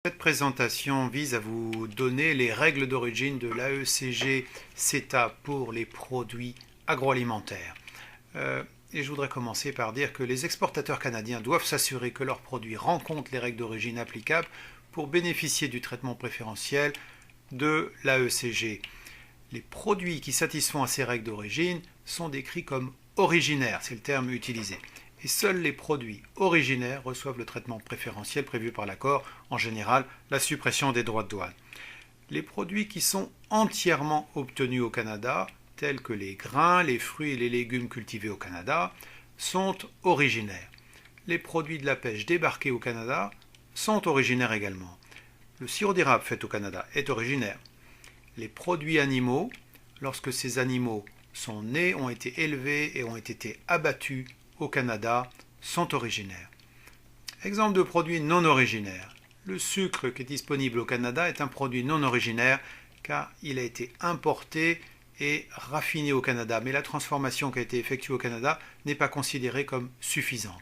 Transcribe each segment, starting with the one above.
Cette présentation vise à vous donner les règles d'origine de l'AECG CETA pour les produits agroalimentaires. Et je voudrais commencer par dire que les exportateurs canadiens doivent s'assurer que leurs produits rencontrent les règles d'origine applicables pour bénéficier du traitement préférentiel de l'AECG. Les produits qui satisfont à ces règles d'origine sont décrits comme originaires, c'est le terme utilisé. Et seuls les produits originaires reçoivent le traitement préférentiel prévu par l'accord, en général la suppression des droits de douane. Les produits qui sont entièrement obtenus au Canada, tels que les grains, les fruits et les légumes cultivés au Canada, sont originaires. Les produits de la pêche débarqués au Canada sont originaires également. Le sirop d'érable fait au Canada est originaire. Les produits animaux, lorsque ces animaux sont nés, ont été élevés et ont été abattus au Canada, sont originaires. Exemple de produits non originaires. Le sucre qui est disponible au Canada est un produit non originaire car il a été importé et raffiné au Canada, mais la transformation qui a été effectuée au Canada n'est pas considérée comme suffisante.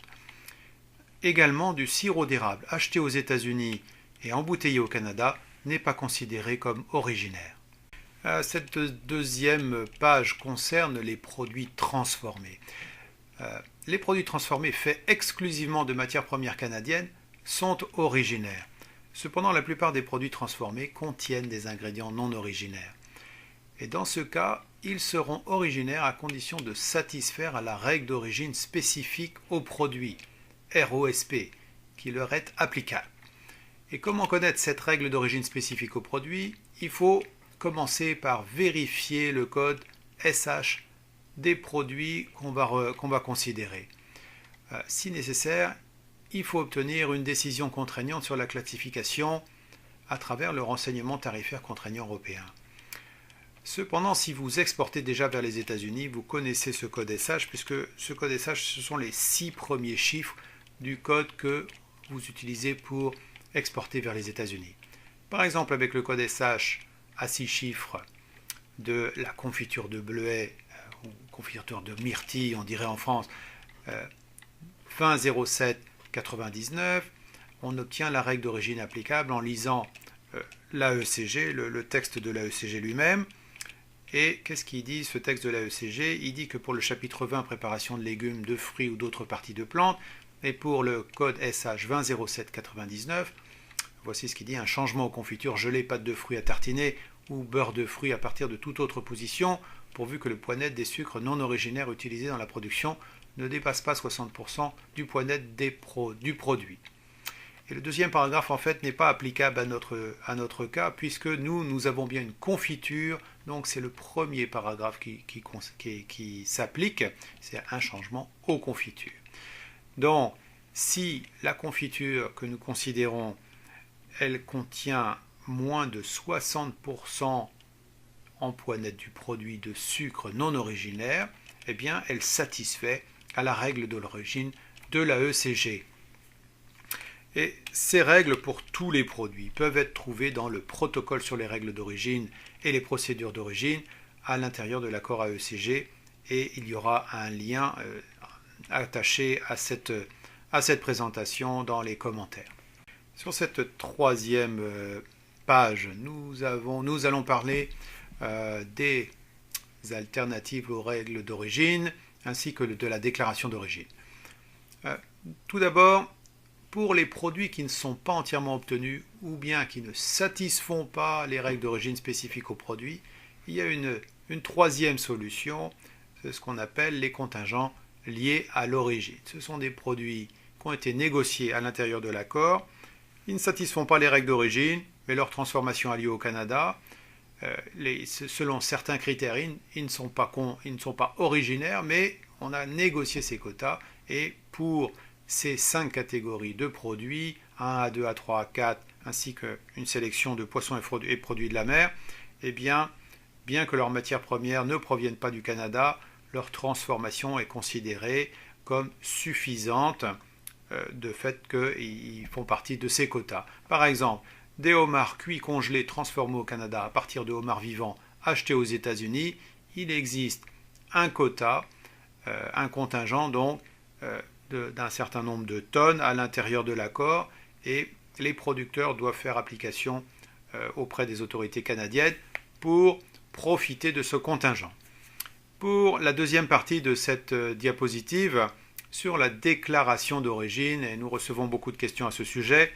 Également, du sirop d'érable acheté aux États-Unis et embouteillé au Canada n'est pas considéré comme originaire. Cette deuxième page concerne les produits transformés. Les produits transformés faits exclusivement de matières premières canadiennes sont originaires. Cependant, la plupart des produits transformés contiennent des ingrédients non originaires. Et dans ce cas, ils seront originaires à condition de satisfaire à la règle d'origine spécifique au produit, ROSP, qui leur est applicable. Et comment connaître cette règle d'origine spécifique au produit? Il faut commencer par vérifier le code SH des produits qu'on va considérer. Si nécessaire, il faut obtenir une décision contraignante sur la classification à travers le renseignement tarifaire contraignant européen. Cependant, si vous exportez déjà vers les États-Unis, vous connaissez ce code SH, puisque ce code SH, ce sont les 6 premiers chiffres du code que vous utilisez pour exporter vers les États-Unis. Par exemple, avec le code SH à 6 chiffres de la confiture de bleuet, ou confiture de myrtille, on dirait en France, 2007-99, on obtient la règle d'origine applicable en lisant l'AECG, le texte de l'AECG lui-même. Et qu'est-ce qu'il dit, ce texte de l'AECG? Il dit que pour le chapitre 20, préparation de légumes, de fruits ou d'autres parties de plantes, et pour le code SH 2007-99, voici ce qu'il dit: un changement aux confitures gelées, pâte de fruits à tartiner ou beurre de fruits à partir de toute autre position, pourvu que le poids net des sucres non originaires utilisés dans la production ne dépasse pas 60% du poids net du produit. Et le deuxième paragraphe, en fait, n'est pas applicable à notre cas, puisque nous avons bien une confiture, donc c'est le premier paragraphe qui s'applique, c'est un changement aux confitures. Donc, si la confiture que nous considérons, elle contient moins de 60% en poids net du produit de sucre non originaire, eh bien, elle satisfait à la règle de l'origine de l'AECG. Et ces règles pour tous les produits peuvent être trouvées dans le protocole sur les règles d'origine et les procédures d'origine à l'intérieur de l'accord AECG, et il y aura un lien attaché à cette présentation dans les commentaires. Sur cette troisième page, nous allons parler des alternatives aux règles d'origine ainsi que de la déclaration d'origine. Tout d'abord, pour les produits qui ne sont pas entièrement obtenus ou bien qui ne satisfont pas les règles d'origine spécifiques au produit, il y a une troisième solution, c'est ce qu'on appelle les contingents liés à l'origine. Ce sont des produits qui ont été négociés à l'intérieur de l'accord. Ils ne satisfont pas les règles d'origine, mais leur transformation a lieu au Canada. Selon certains critères, ils ne sont pas originaires, mais on a négocié ces quotas, et pour ces 5 catégories de produits, 1, A2, A3, A4, ainsi qu'une sélection de poissons et produits de la mer, eh bien que leurs matières premières ne proviennent pas du Canada, leur transformation est considérée comme suffisante de fait qu'ils font partie de ces quotas. Par exemple, des homards cuits congelés transformés au Canada à partir de homards vivants achetés aux États-Unis, il existe un quota, un contingent donc d'un certain nombre de tonnes à l'intérieur de l'accord, et les producteurs doivent faire application auprès des autorités canadiennes pour profiter de ce contingent. Pour la deuxième partie de cette diapositive, sur la déclaration d'origine, et nous recevons beaucoup de questions à ce sujet,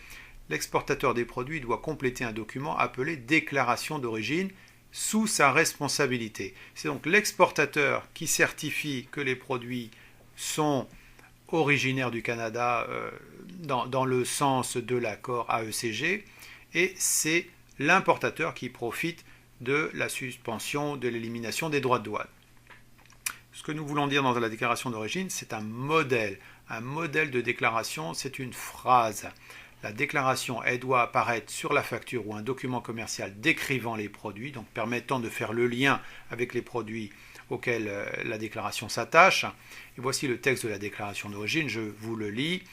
l'exportateur des produits doit compléter un document appelé déclaration d'origine sous sa responsabilité. C'est donc l'exportateur qui certifie que les produits sont originaires du Canada dans le sens de l'accord AECG, et c'est l'importateur qui profite de la suspension, de l'élimination des droits de douane. Ce que nous voulons dire dans la déclaration d'origine, c'est un modèle. Un modèle de déclaration, c'est une phrase. La déclaration, elle doit apparaître sur la facture ou un document commercial décrivant les produits, donc permettant de faire le lien avec les produits auxquels la déclaration s'attache. Et voici le texte de la déclaration d'origine, je vous le lis.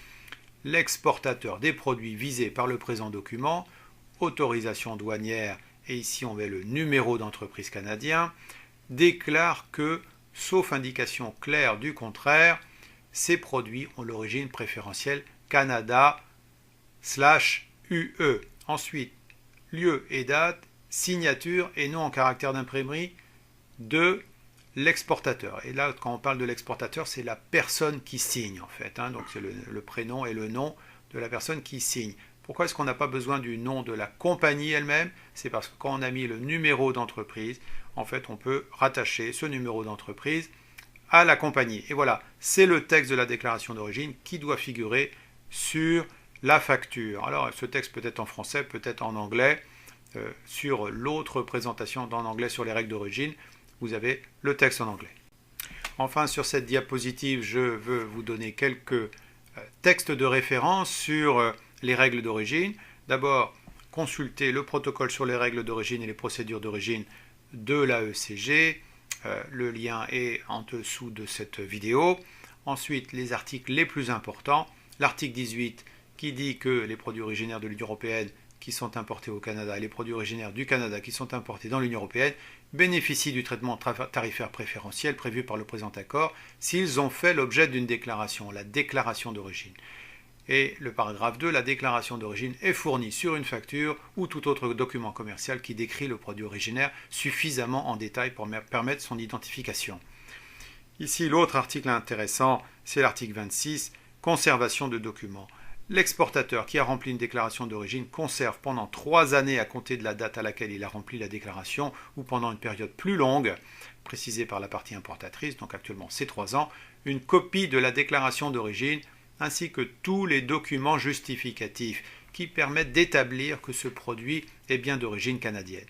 L'exportateur des produits visés par le présent document, autorisation douanière, et ici on met le numéro d'entreprise canadien, déclare que, sauf indication claire du contraire, ces produits ont l'origine préférentielle Canada /UE. Ensuite, lieu et date, signature et nom en caractère d'imprimerie de l'exportateur. Et là, quand on parle de l'exportateur, c'est la personne qui signe en fait. Donc c'est le prénom et le nom de la personne qui signe. Pourquoi est-ce qu'on n'a pas besoin du nom de la compagnie elle-même? C'est parce que quand on a mis le numéro d'entreprise, en fait, on peut rattacher ce numéro d'entreprise à la compagnie. Et voilà, c'est le texte de la déclaration d'origine qui doit figurer sur la facture. Alors, ce texte peut être en français, peut-être en anglais. Sur l'autre présentation en anglais sur les règles d'origine, vous avez le texte en anglais. Enfin, sur cette diapositive, je veux vous donner quelques textes de référence sur les règles d'origine. D'abord, consultez le protocole sur les règles d'origine et les procédures d'origine de l'AECG. Le lien est en dessous de cette vidéo. Ensuite, les articles les plus importants. L'article 18 qui dit que les produits originaires de l'Union européenne qui sont importés au Canada et les produits originaires du Canada qui sont importés dans l'Union européenne bénéficient du traitement tarifaire préférentiel prévu par le présent accord s'ils ont fait l'objet d'une déclaration, la déclaration d'origine. Et le paragraphe 2, la déclaration d'origine est fournie sur une facture ou tout autre document commercial qui décrit le produit originaire suffisamment en détail pour permettre son identification. Ici, l'autre article intéressant, c'est l'article 26, conservation de documents. L'exportateur qui a rempli une déclaration d'origine conserve pendant 3 années à compter de la date à laquelle il a rempli la déclaration ou pendant une période plus longue, précisée par la partie importatrice, donc actuellement c'est 3 ans, une copie de la déclaration d'origine ainsi que tous les documents justificatifs qui permettent d'établir que ce produit est bien d'origine canadienne.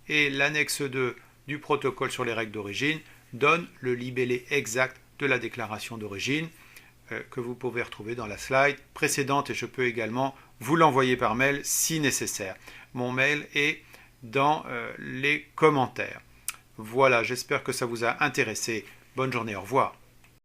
Et l'annexe 2 du protocole sur les règles d'origine donne le libellé exact de la déclaration d'origine que vous pouvez retrouver dans la slide précédente et je peux également vous l'envoyer par mail si nécessaire. Mon mail est dans les commentaires. Voilà, j'espère que ça vous a intéressé. Bonne journée, au revoir.